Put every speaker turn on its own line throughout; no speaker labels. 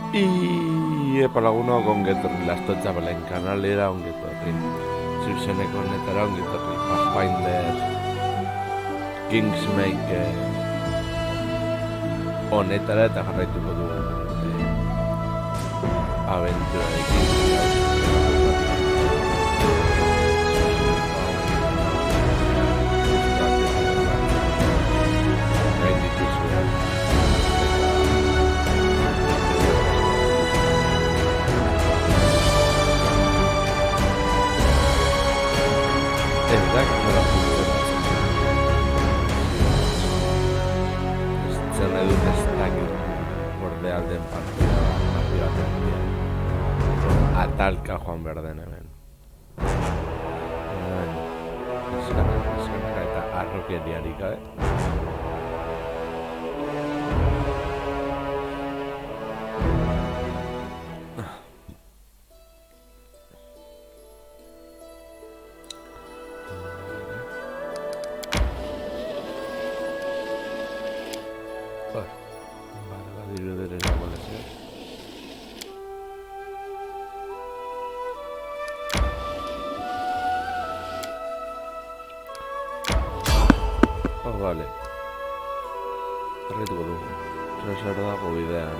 Epa lagunok ongetorri lastotxa belen kanalera ongetorri. Zuzeneko honetara ongetorri. Pathfinder, Kingsmaker honetara eta jarraituko dugu aventurarekin. Gain dituzue. Ez da, nola funtzionatzen. Ez nahi dut ez dakit borde alden partida baten dira. Atalka joan behar den hemen. Eskanaka eta arrokieriarik gabe. Vale. Jarraituko du. Zer dago bidean.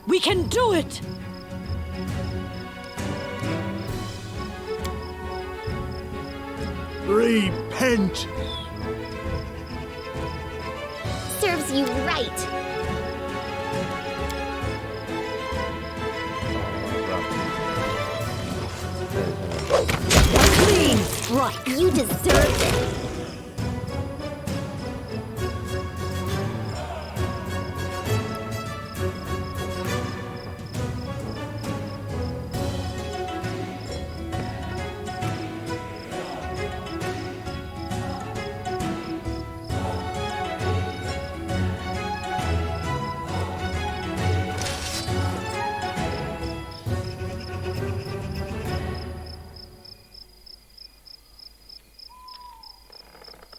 We can do it!
Repent!
Serves you right.
Clean strike!
You deserve it.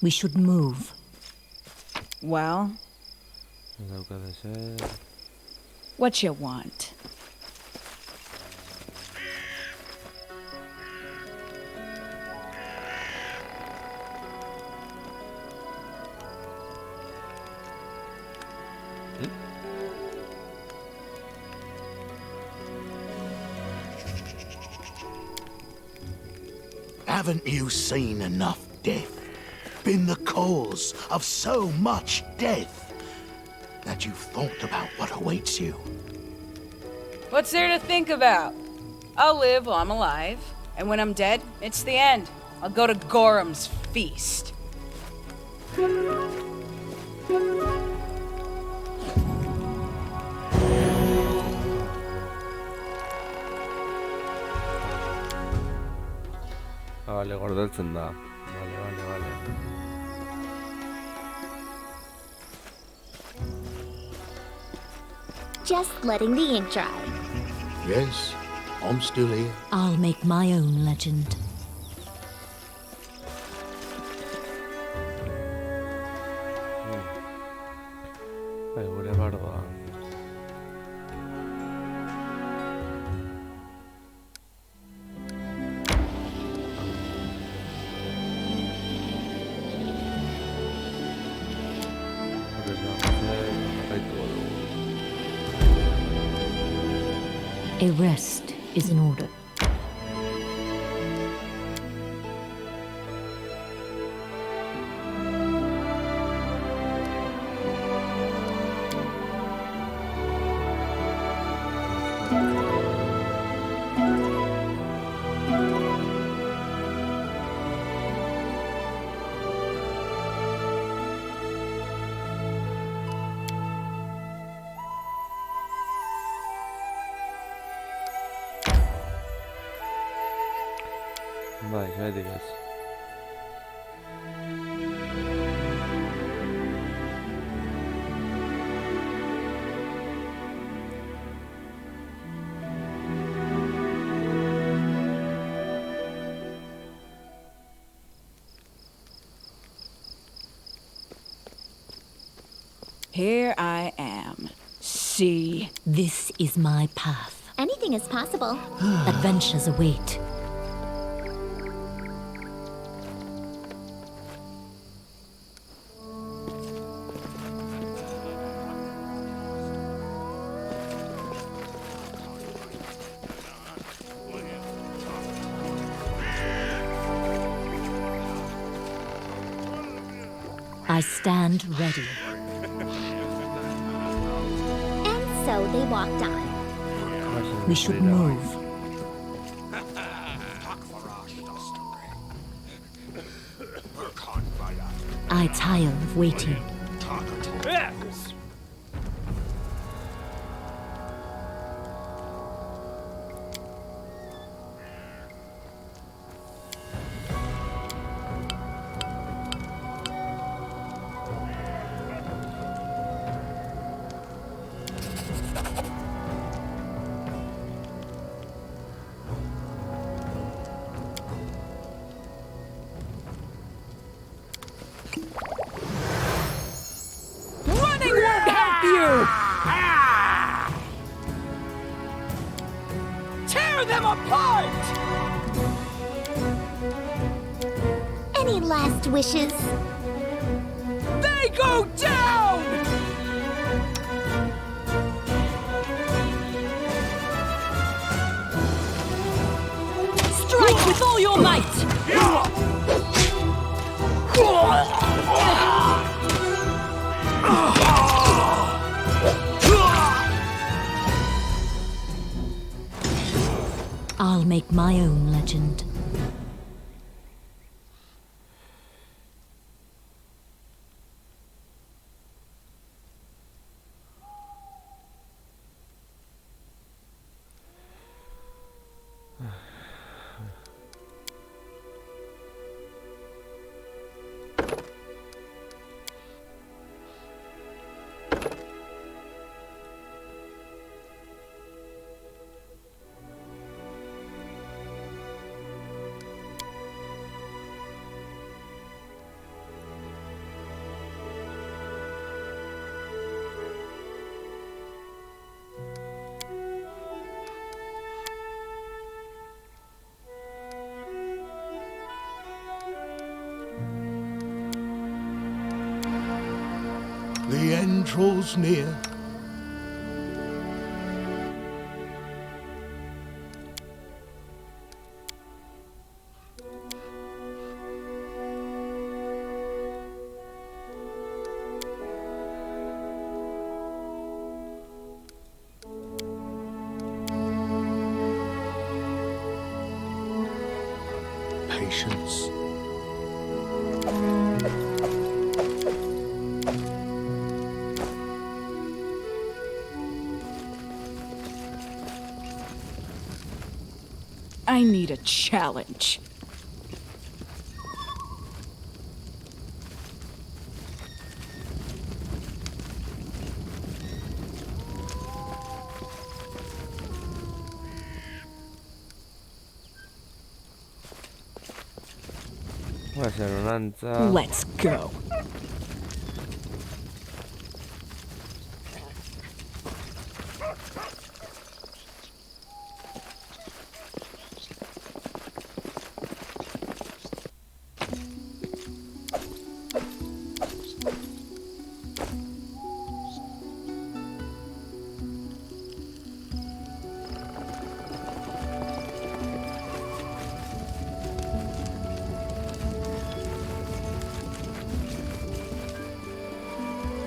We should move.
Well,
Dauka de ser...
what you want?
Haven't you seen enough death? Been the cause of so much death that you've thought about what awaits you?
What's there to think about? I'll live while I'm alive, and when I'm dead, it's the end. I'll go to Gorham's feast.
Vale, gordetzen da. Vale.
Just letting the ink dry.
Yes, I'm still here.
I'll make my own legend.
Gure bardoa.
A rest is in order.
Bai, gaitik ez.
Here I am. See?
This is my path.
Anything is possible.
Adventures await. I stand ready.
And so they walked on.
We should move. I tire of waiting.
Running won't help you! Tear them apart!
Any last wishes?
They go down!
Strike with all your might! I'll make my own legend.
The end draws near. Patience.
I need a challenge.
Può essere un'anza.
Let's go.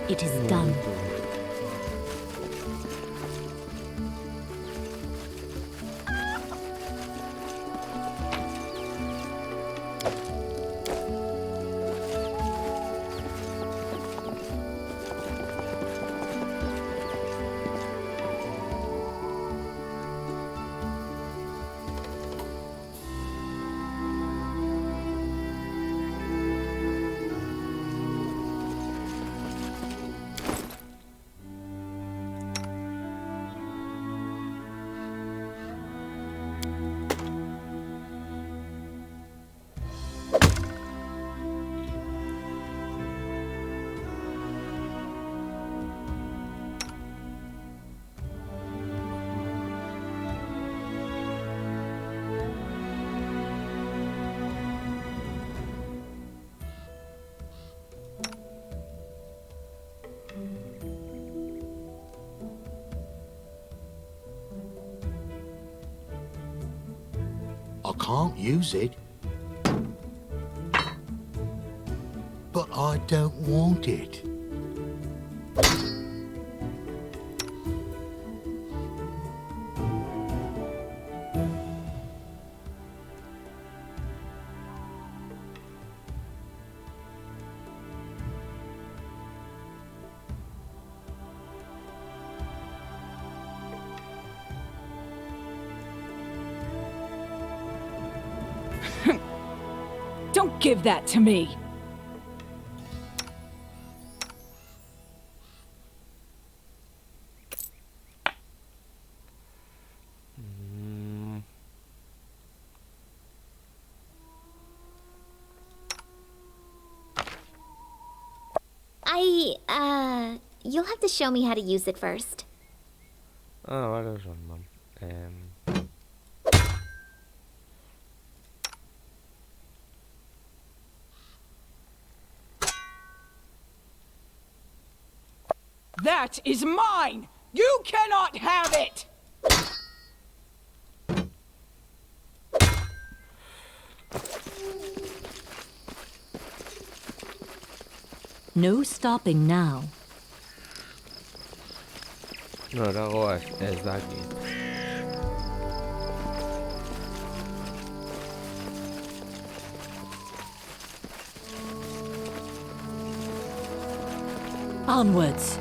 It is done.
can't use it. But I don't want it.
Don't give that to me!
You'll have to show me how to use it first.
Ah, vale, son, mam.
That is mine! You cannot have it!
No stopping now.
No, luego es de aquí.
Onwards.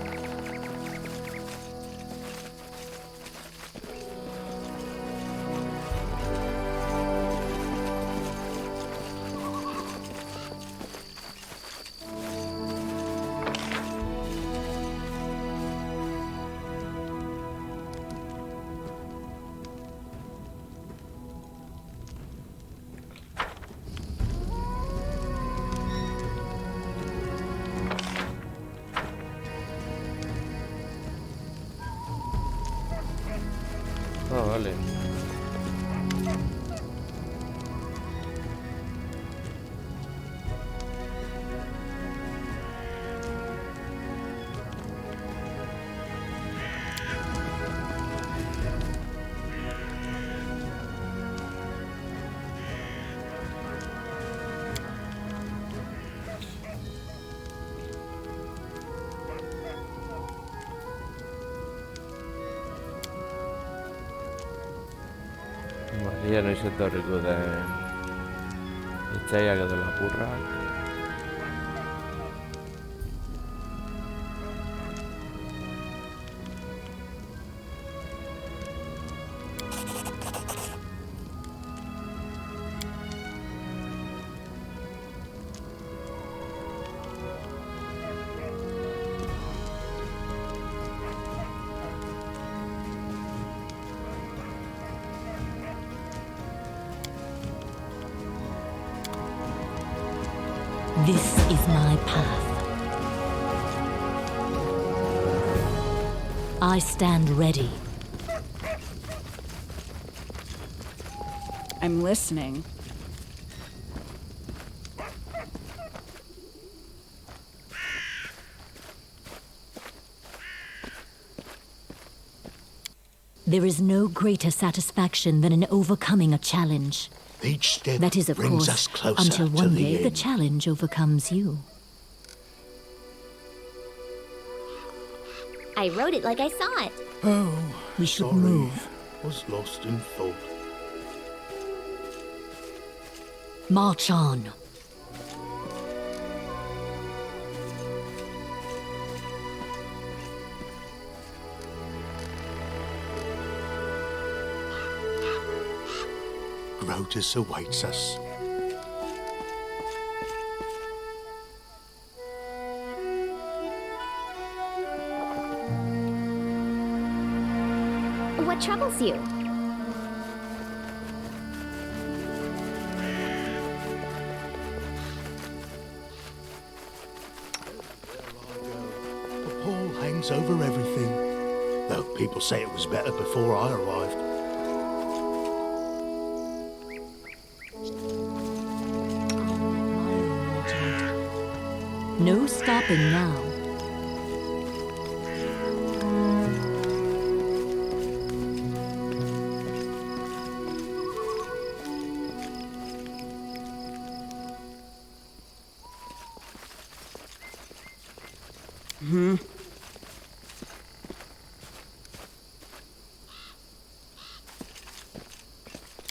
Ah, vale. Maria no se etorriko den etsaiak edo lapurrak.
This is my path. I stand ready.
I'm listening.
There is no greater satisfaction than in overcoming a challenge.
Each step
That is, of
brings
course,
us closer
until
to
one
the
day the
end.
challenge overcomes you.
I wrote it like I saw it.
Oh,
We should
sorry.
move.
Was lost in thought.
March on.
Grotus awaits us.
What troubles you?
A pall hangs over everything. Though people say it was better before I arrived.
No stopping now.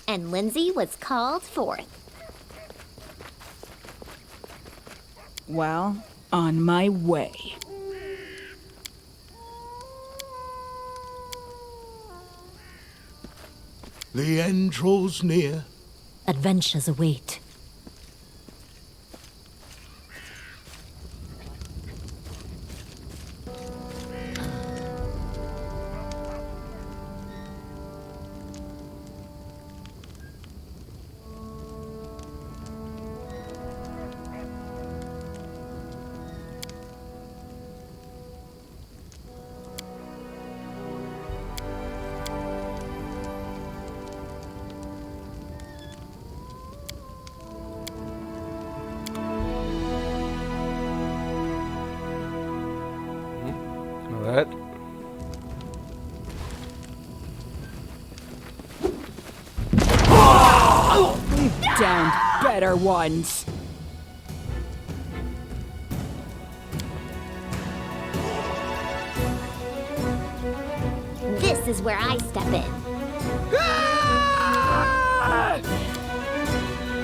and Lindsay was called forth.
Well, on my way.
The end draws near.
Adventures await.
A ver.
Damned better ones.
This is where I step in.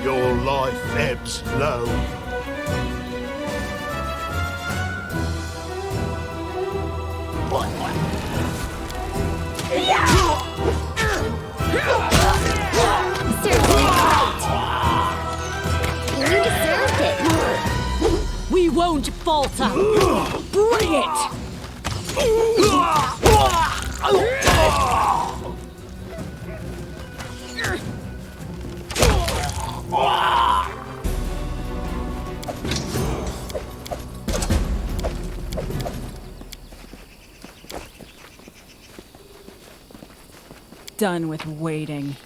Your life ebbs low.
Seriously, right. You deserved it.
We won't falter!
Bring it! Done with waiting.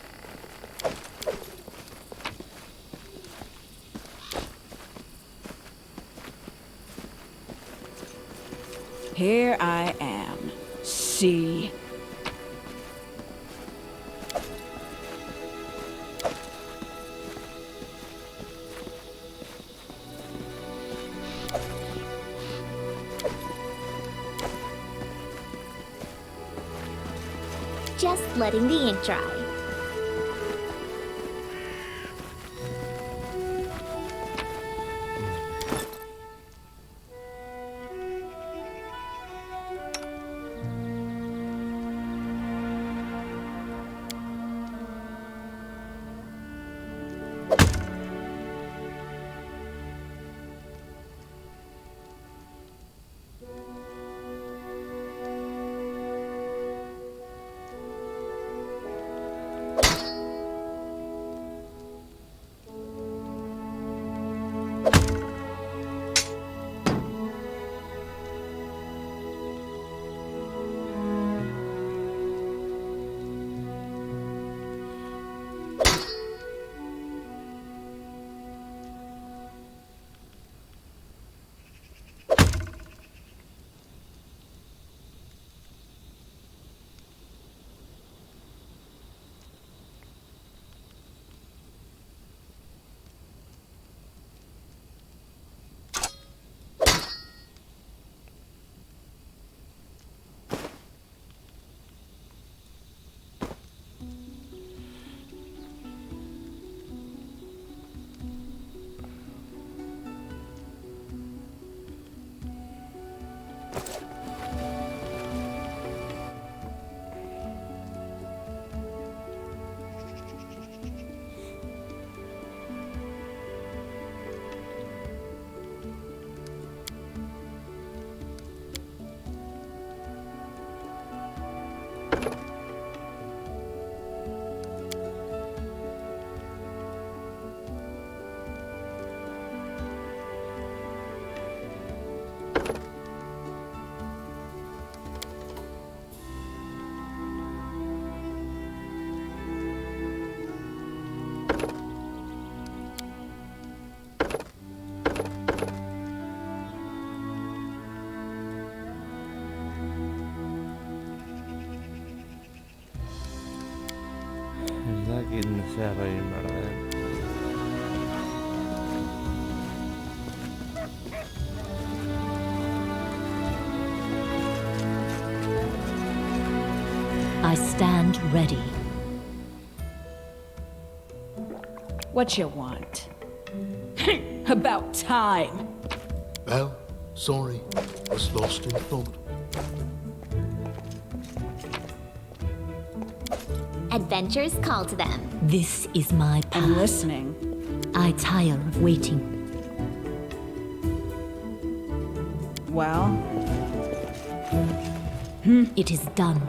Here I am. See.
Just letting the ink dry.
أكيد نسيها باين بعدين.
I stand ready.
What you want? About time.
Well, sorry. Was lost in thought.
Adventures call to them.
This is my
I'm
path.
listening.
I tire of waiting.
Well,
It is done.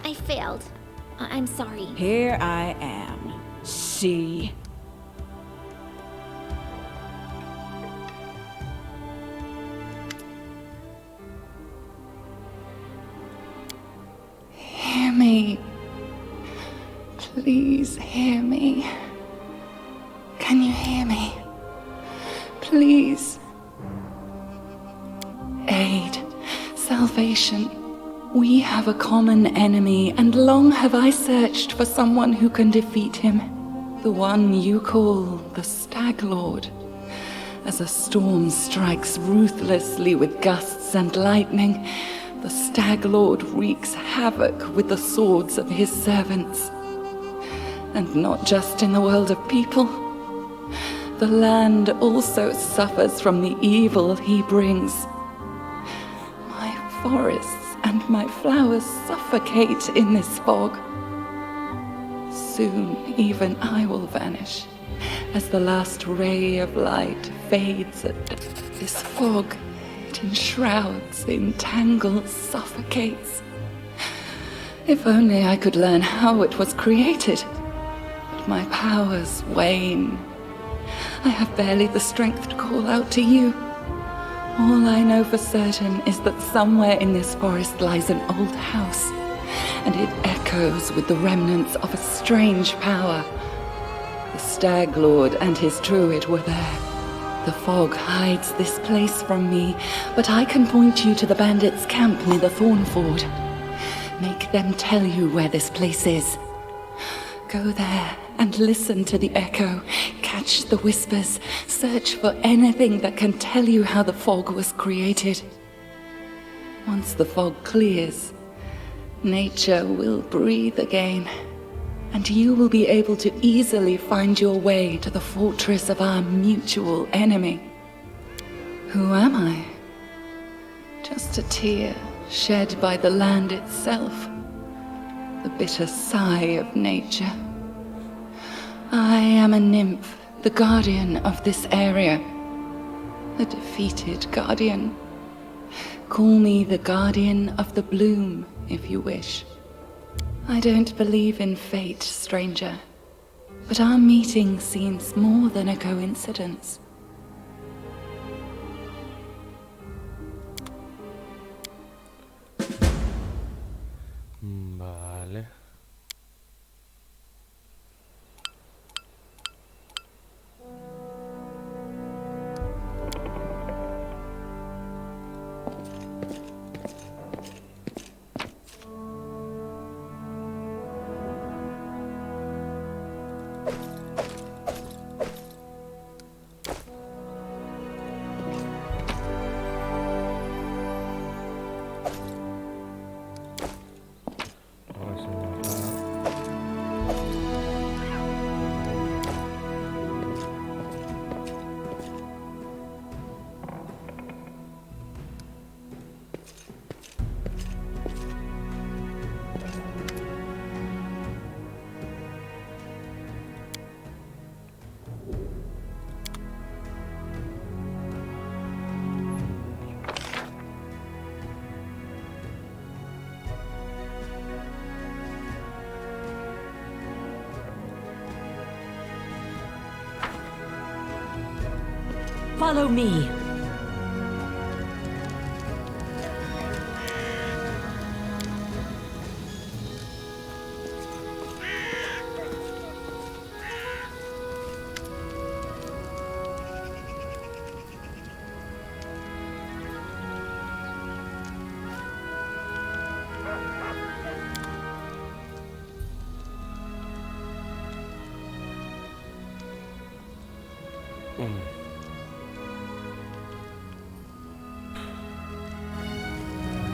I failed. I'm sorry.
here I am. See?
Hear me. Please hear me. Can you hear me? Please. Aid, salvation. We have a common enemy, and long have I searched for someone who can defeat him. The one you call the Stag Lord. As a storm strikes ruthlessly with gusts and lightning, the Stag Lord wreaks havoc with the swords of his servants. And not just in the world of people. The land also suffers from the evil he brings. My forests and my flowers suffocate in this fog. Soon even I will vanish, as the last ray of light fades. This fog, it enshrouds, entangles, suffocates. If only I could learn how it was created. But my powers wane. I have barely the strength to call out to you. All I know for certain is that somewhere in this forest lies an old house, and it echoes with the remnants of a strange power. The Stag Lord and his druid were there. The fog hides this place from me, but I can point you to the bandits' camp near the Thornford. Make them tell you where this place is. Go there and listen to the echo, catch the whispers, search for anything that can tell you how the fog was created. Once the fog clears, nature will breathe again, and you will be able to easily find your way to the fortress of our mutual enemy. Who am I? Just a tear shed by the land itself, the bitter sigh of nature. I am a nymph, the guardian of this area, a defeated guardian. Call me the guardian of the bloom, if you wish. I don't believe in fate, stranger, but our meeting seems more than a coincidence.
Vale. Vamos a bajar.
Follow me.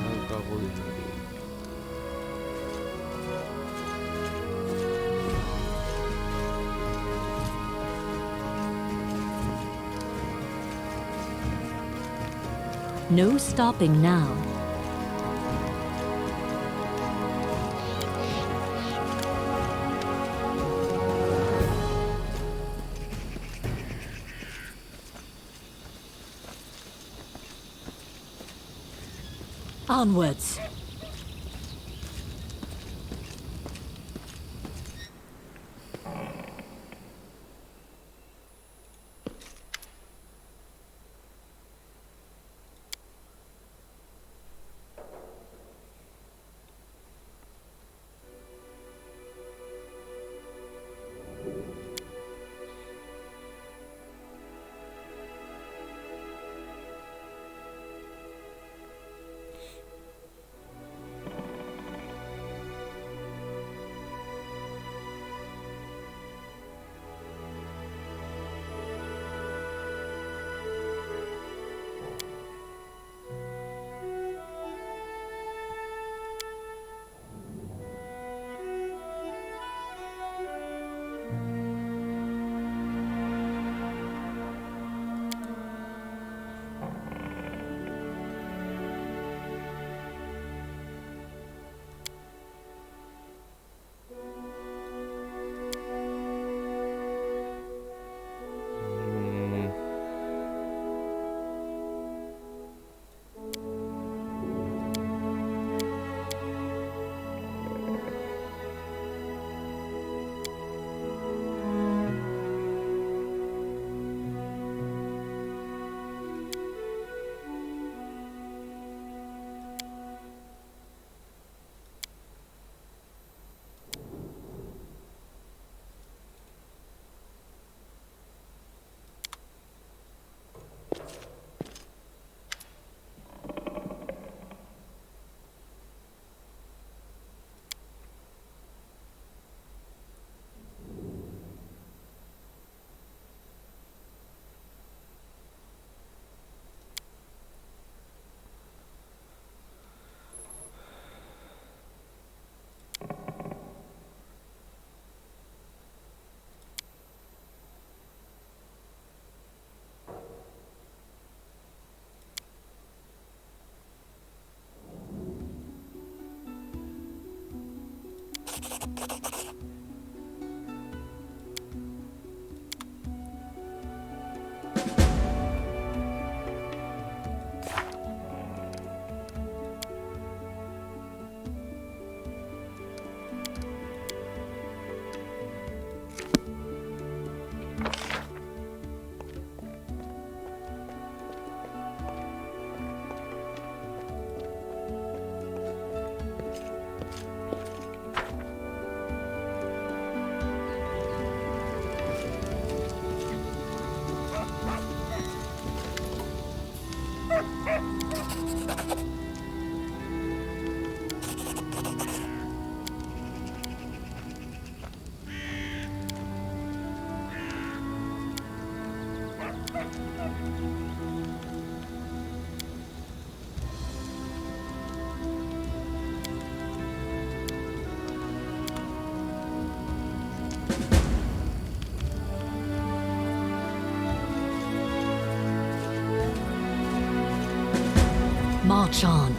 Nunca voy a morir. No stopping now. Onwards. March on.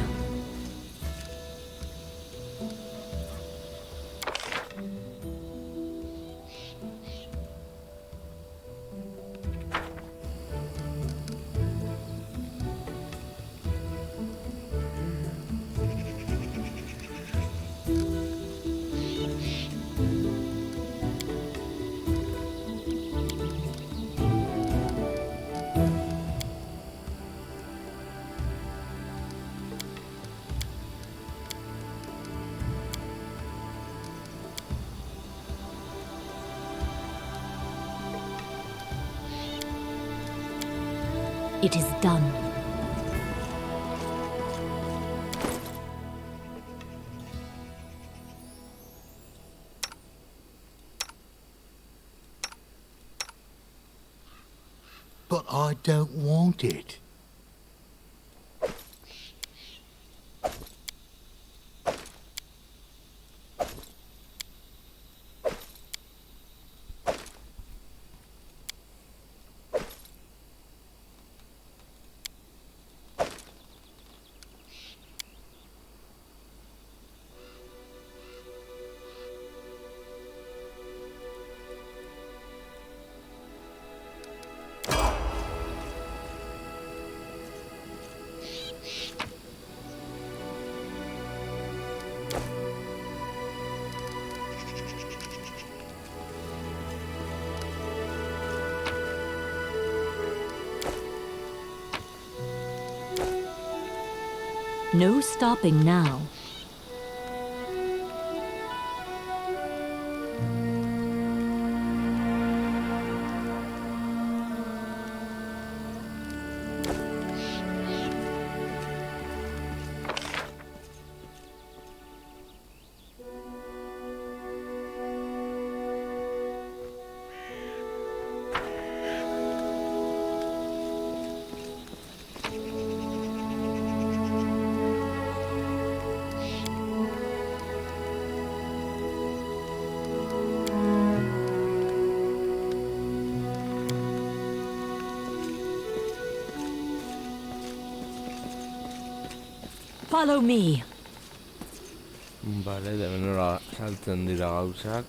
It is done.
But I don't want it.
No stopping now. Follow me.
Vale, de menora saltzen dira gauzak.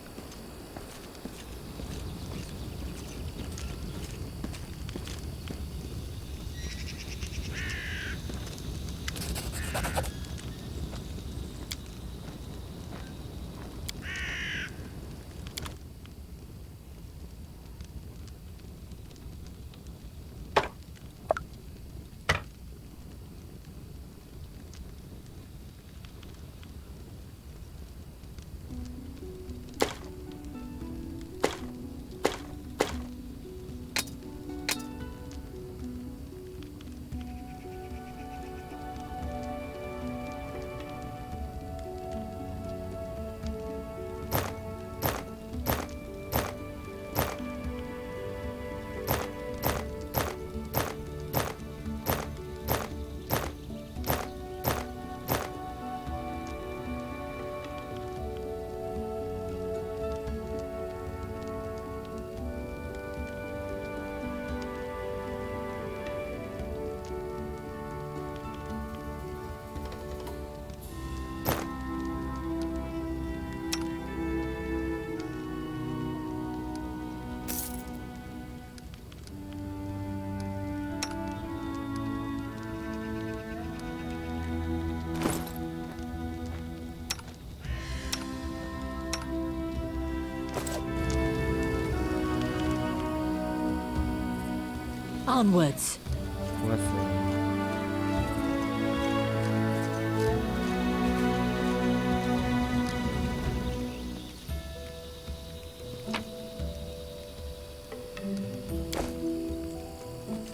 Onwards.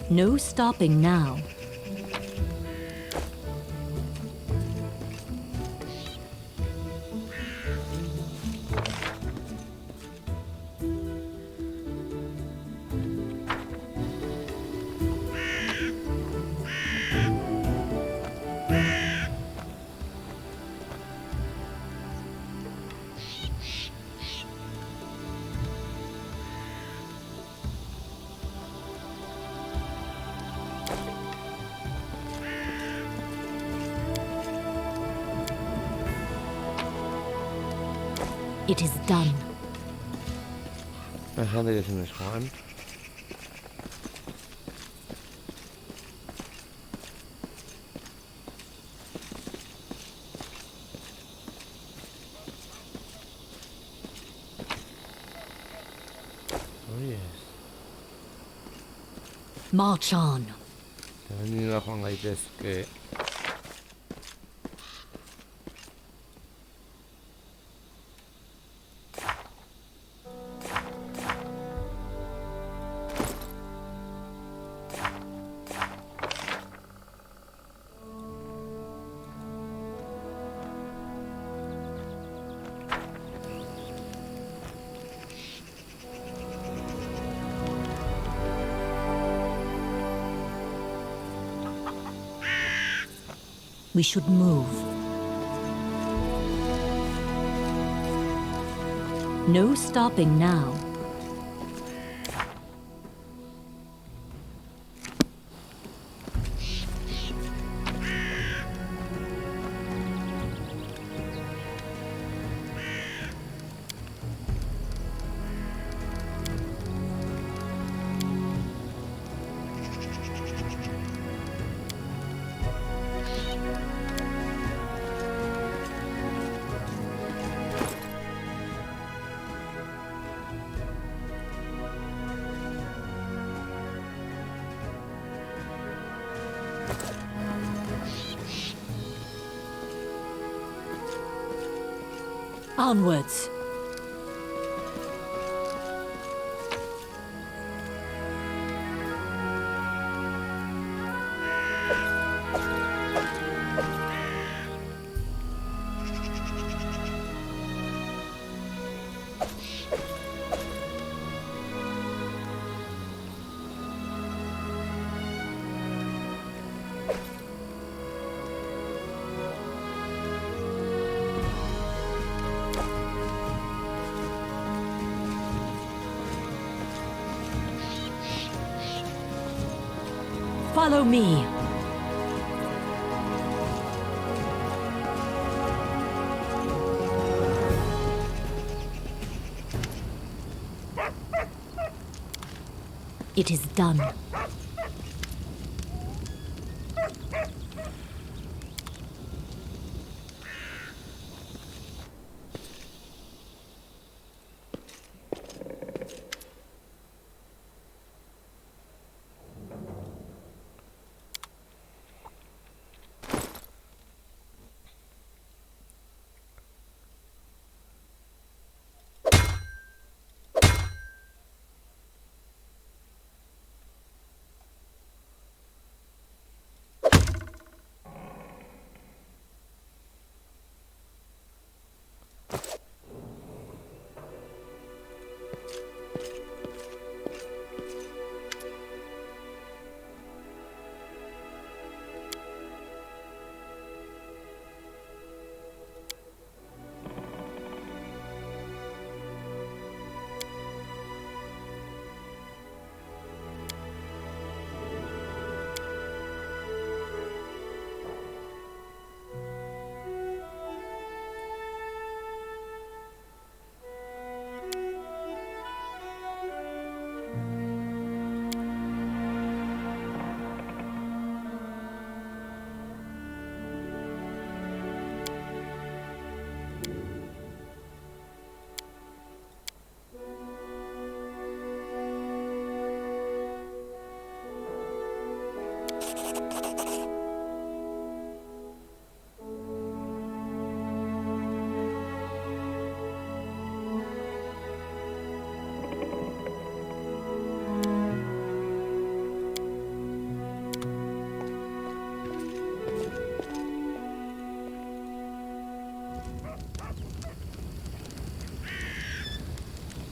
No stopping now. It is done.
Hay gente que se me juegan. Oh yes.
March on.
Hemen dira joan gaitezke.
We should move. No stopping now. Onwards. Follow me. It is done.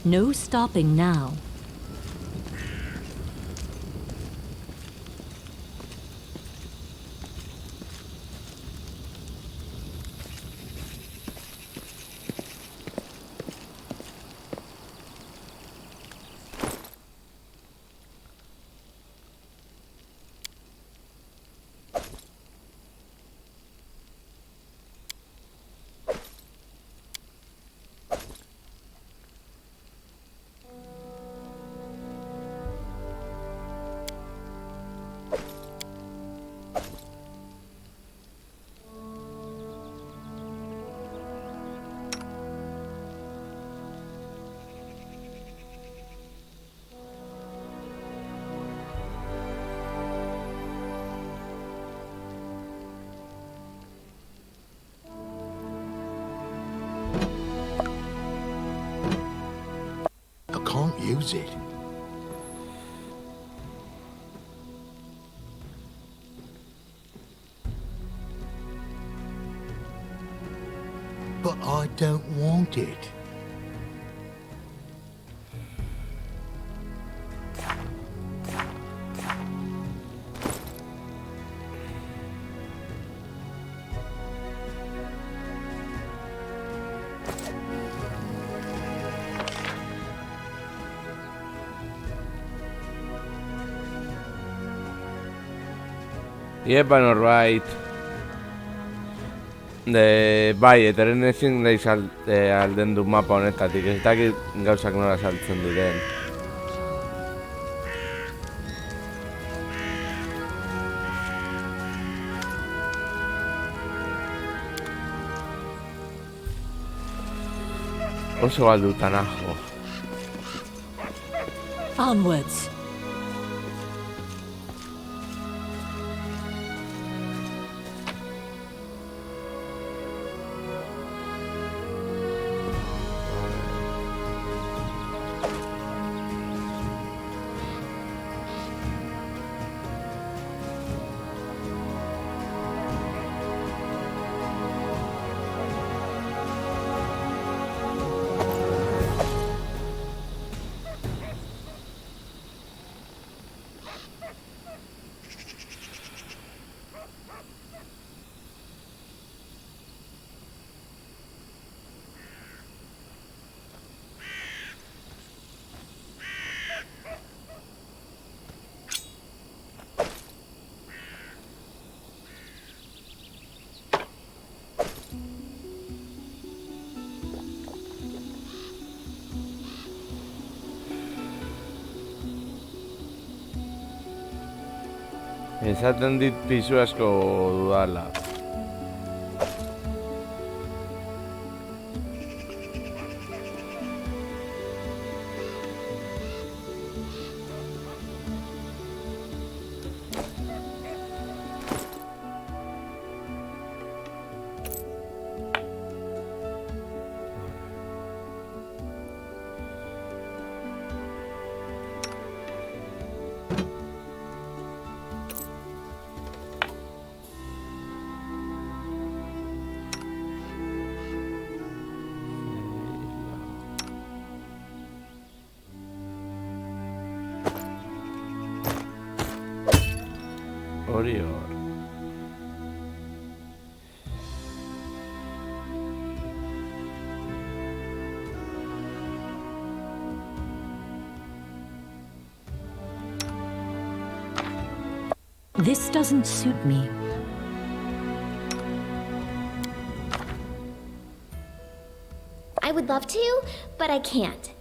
No stopping now.
Can't use it. But I don't want it.
Iepa norbait. Bai, eteren ezin daiz alden du mapa honetatik, ez dakit gauzak nola saltzen diren. Oso galduta nago.
Onwards.
Esaten dit pisu asko dudala. Hori hor.
This doesn't suit me.
I would love to, but I can't.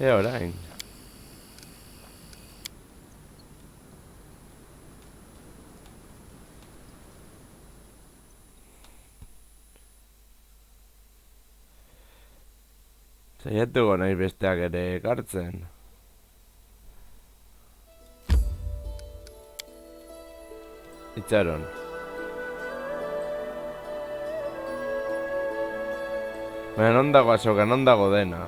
Orain. Saiatuko nahi besteak ere ekartzen. Itxaron. Baina non dago azoka, non dago dena.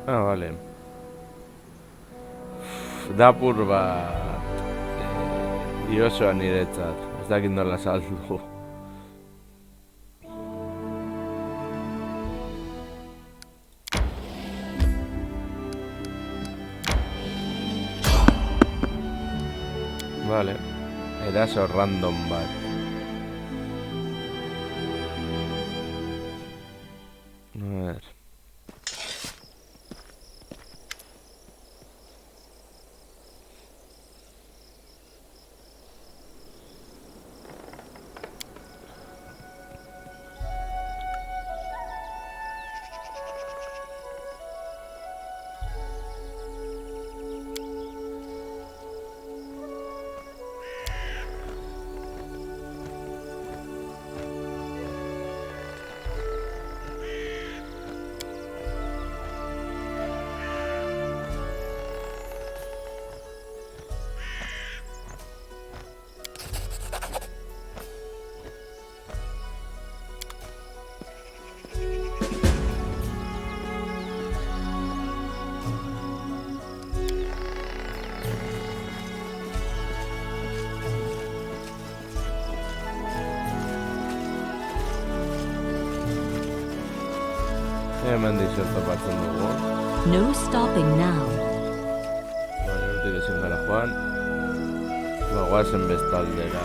Ah, vale. Da apur bat iosoa niretzat. Ez dakit nola saldu. Vale. Eraso random bat. A ver. Hemen dizio topatzen dugu.
No stopping now.
Vale, hortik ezin gara joan. Guazen bestaldera.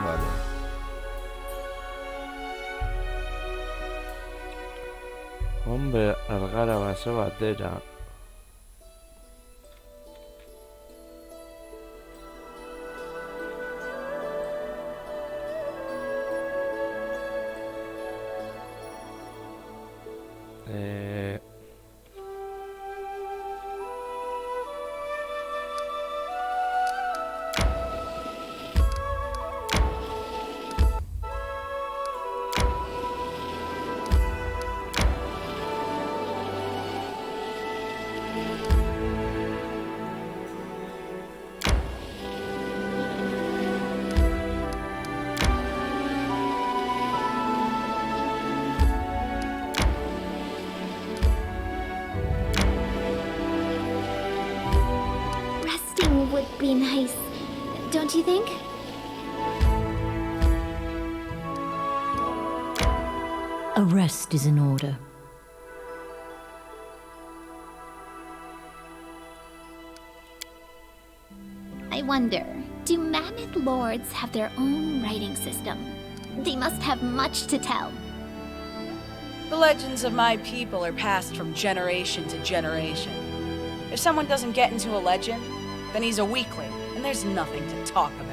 Vale. Hombre, argara baso batera.
don't you think?
A rest is in order.
I wonder, do Mammoth Lords have their own writing system? They must have much to tell.
The legends of my people are passed from generation to generation. If someone doesn't get into a legend, then he's a weakling, and there's nothing to talk about.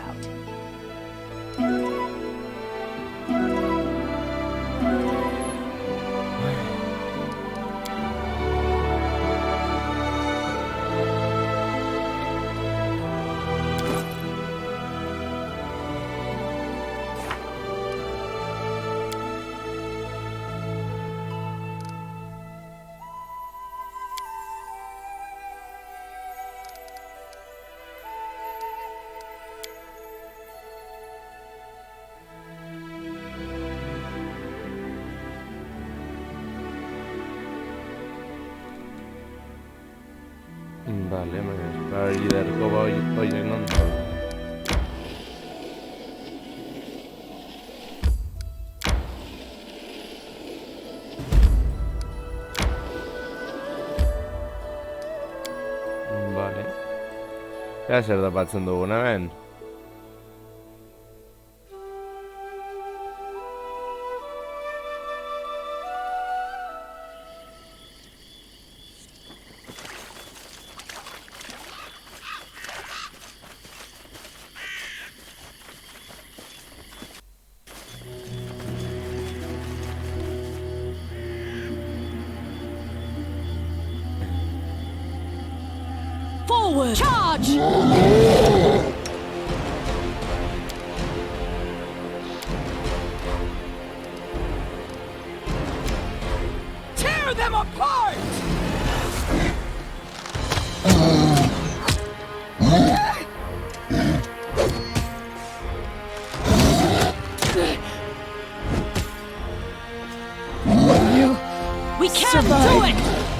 Vale, me espera liderko hoien ondo. Vale. Ea zer tapatzen dugun hemen.
Forward! Charge!
Tear them apart!
We can't do it!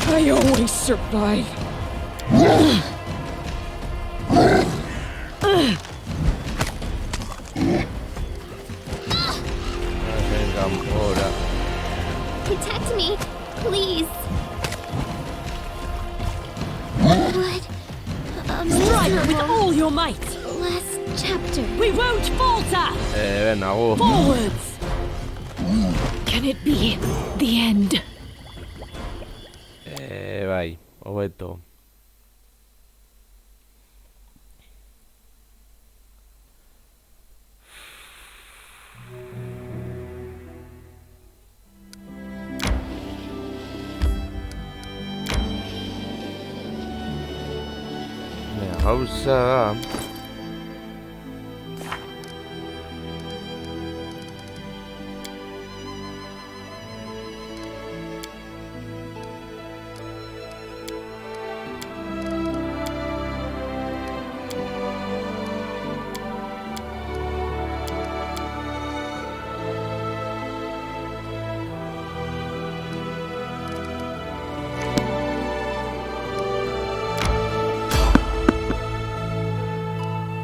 I always survive.
Ora.
Protect me, please. What?
Strike with all your might!
Last chapter.
We won't falter!
Ben nago.
Forwards! Can it be the end?
Bai, hobeto. Gauza da.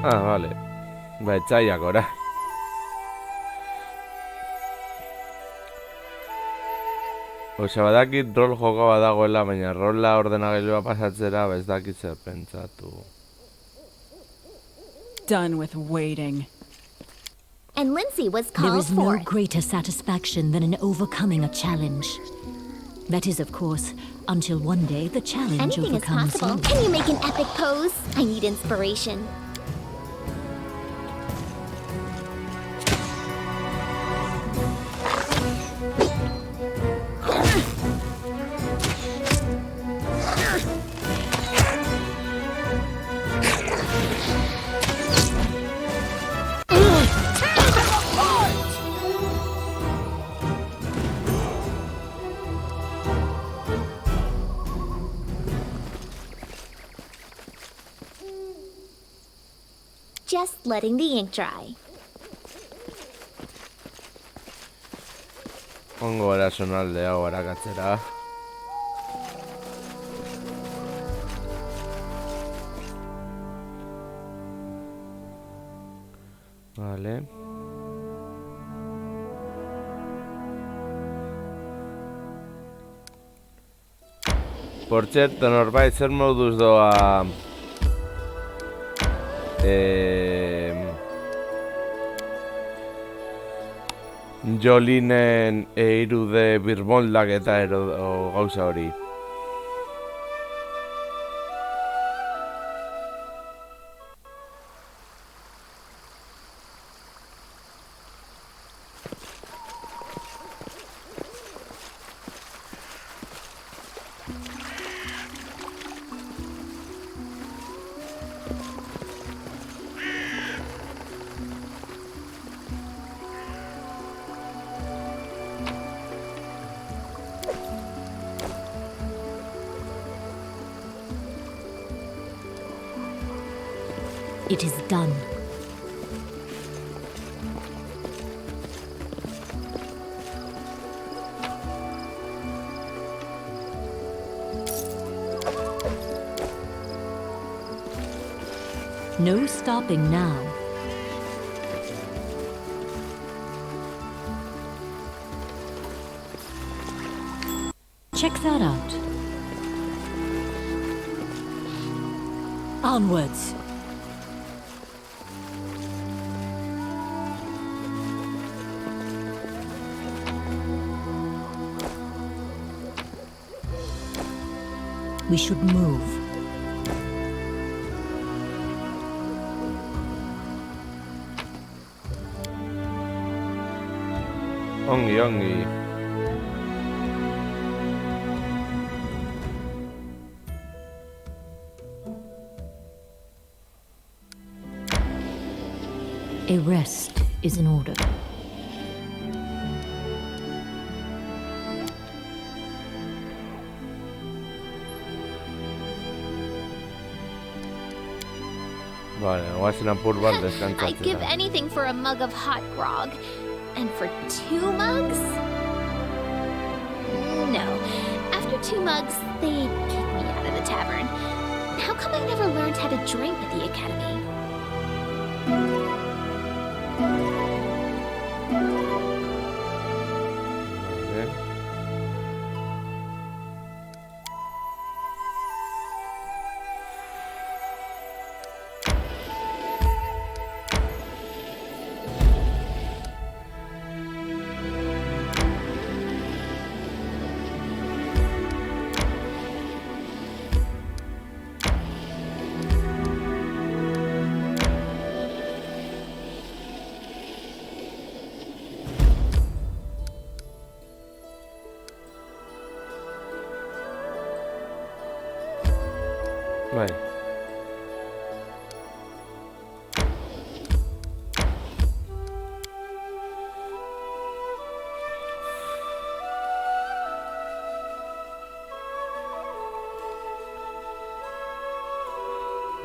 Ah, vale. Ba, etxaiak ora. Osa, badakit rol joka badagoela, baina rola ordenagailua pasatzera, ba ez dakit zer pentsatu.
Done with waiting.
And Lindsay was
There
called
is no
forth.
greater satisfaction than in overcoming a challenge. That is, of course, until one day the challenge
Anything is
overcomes
possible.
you.
Can you make an epic pose? I need inspiration. Just letting the ink dry.
Ongo gara sonalde hau arakatzera. Vale. Por cierto, norbait zer moduz doa Jolinen irude birmoldak eta gauza hori.
It is done. No stopping now. Check that out. Onwards. We should move.
Ongi.
A rest is in order.
Vale, guazen apur bat
I'd
deskantatzera.
give anything for a mug of hot grog. And for 2 mugs? No. After 2 mugs, they'd kick me out of the tavern. How come I never learned how to drink at the academy?
Vale. Bai.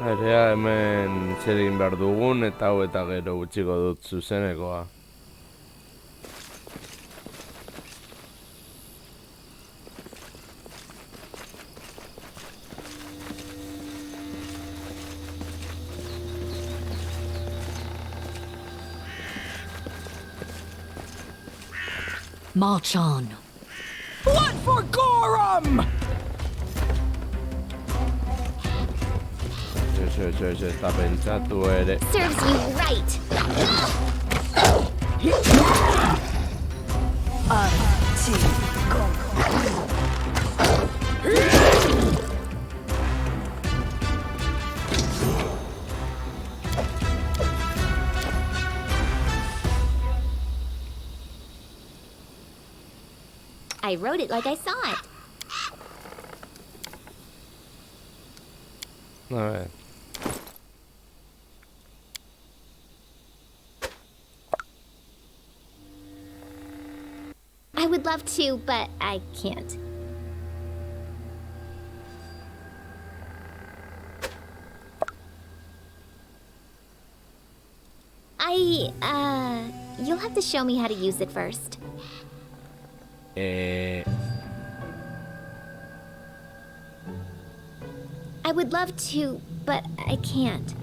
Area hemen zer egin behar dugun eta hau eta gero utziko dut zuzenekoa.
March on.
Blood for Gorham!
Eso, eta pentsatu ere.
Serves you right. I wrote it like I saw it.
A ver.
I would love to, but I can't. You'll have to show me how to use it first. I would love to, but I can't.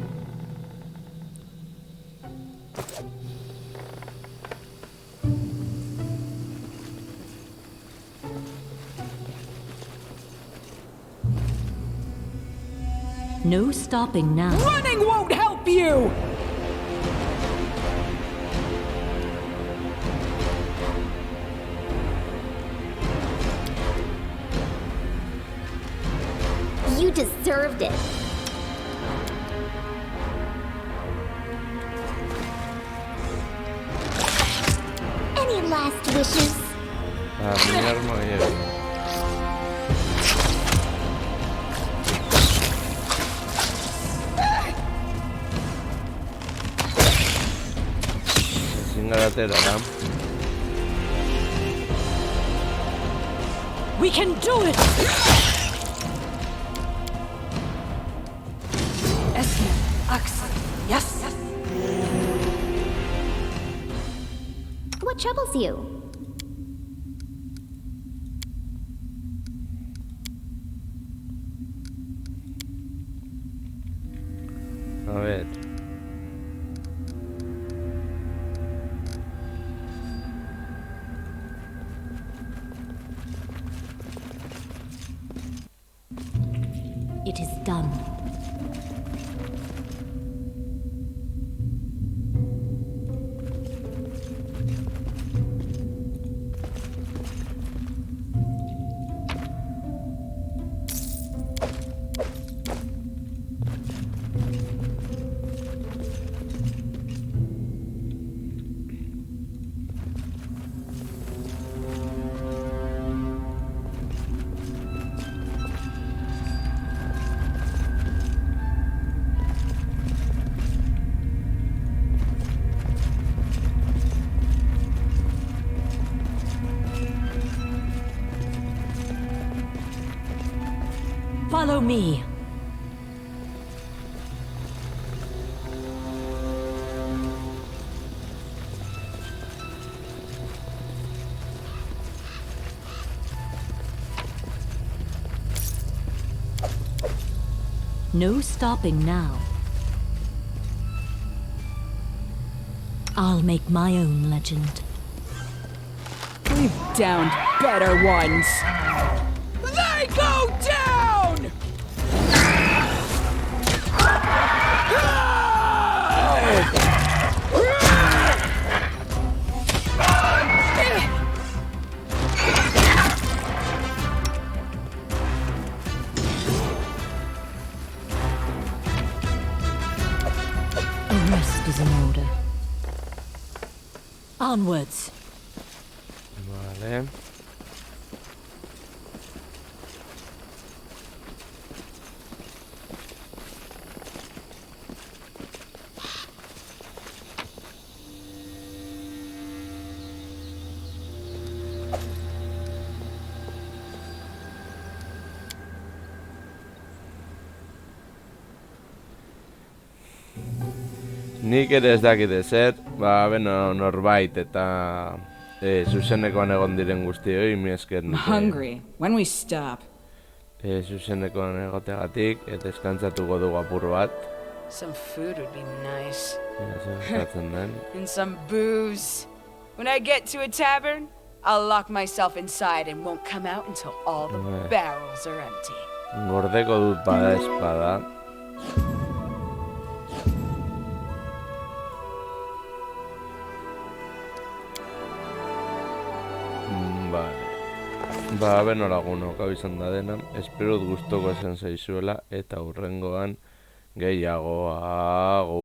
No stopping now.
Running won't help you!
You deserved it. Any last wishes?
Mi arma llega. Sin garatera, ¿no?
We can do it!
Esme, Axel, yes.
What troubles you?
A ver.
It is done. Follow me. No stopping now. I'll make my own legend.
We've downed better ones. They go down!
A rest is in order. Onwards.
Vale. Nik ere ez dakit ezer, beno norbait eta zuzenekoan egon diren guztioi, mi esker
I'm hungry. When we stop?
zuzenekoan egotegatik eta eskantzatuko dugu apur bat.
Some food would be nice.
Zer den.
And some booze. When I get to a tavern, I'll lock myself inside and won't come out until all the barrels are empty.
Gordeko dut bada espada. Beno lagunok hau izan da dena, espero gustoko esan zaizuela eta hurrengoan gehiago.